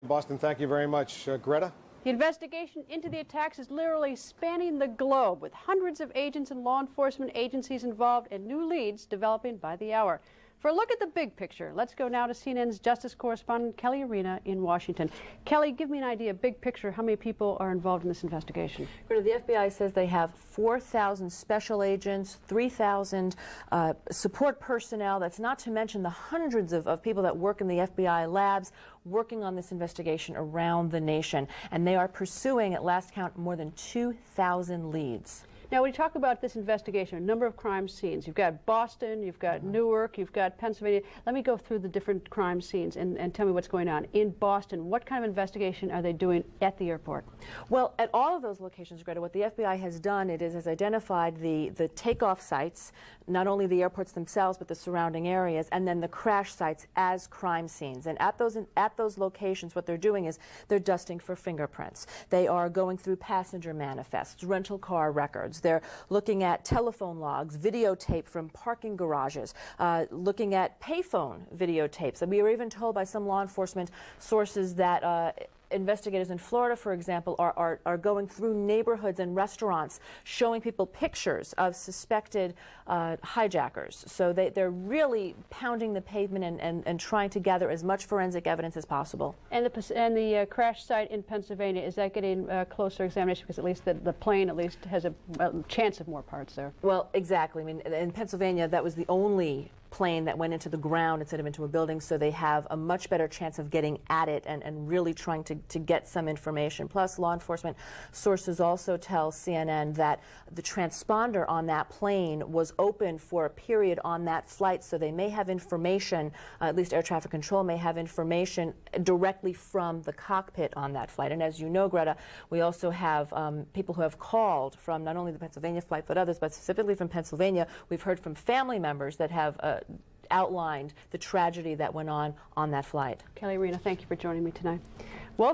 Boston, thank you very much. Greta? The investigation into the attacks is literally spanning the globe, with hundreds of agents and law enforcement agencies involved and new leads developing by the hour. For a look at the big picture, let's go now to CNN's justice correspondent, Kelli Arena in Washington. Kelli, give me an idea, big picture, how many people are involved in this investigation? The FBI says they have 4,000 special agents, 3,000 support personnel. That's not to mention the hundreds of people that work in the FBI labs working on this investigation around the nation. And they are pursuing, at last count, more than 2,000 leads. Now, when you talk about this investigation, a number of crime scenes, you've got Boston, you've got Newark, you've got Pennsylvania. Let me go through the different crime scenes and tell me what's going on. In Boston, what kind of investigation are they doing at the airport? Well, at all of those locations, Greta, what the FBI has done, has identified the takeoff sites, not only the airports themselves, but the surrounding areas, and then the crash sites as crime scenes. And at those locations, what they're doing is they're dusting for fingerprints. They are going through passenger manifests, rental car records. They're looking at telephone logs, videotape from parking garages, looking at payphone videotapes. And we were even told by some law enforcement sources that investigators in Florida, for example, are going through neighborhoods and restaurants showing people pictures of suspected hijackers. So they're really pounding the pavement and trying to gather as much forensic evidence as possible. And the crash site in Pennsylvania, is that getting closer examination? Because at least the plane at least has a chance of more parts there. Well, exactly. I mean, in Pennsylvania, that was the only plane that went into the ground instead of into a building, so they have a much better chance of getting at it and really trying to get some information. Plus, law enforcement sources also tell CNN that the transponder on that plane was open for a period on that flight, so they may have information, at least air traffic control may have information directly from the cockpit on that flight. And as you know, Greta, we also have people who have called from not only the Pennsylvania flight but others, but specifically from Pennsylvania. We've heard from family members that have outlined the tragedy that went on that flight. Kelli Arena, thank you for joining me tonight. Well,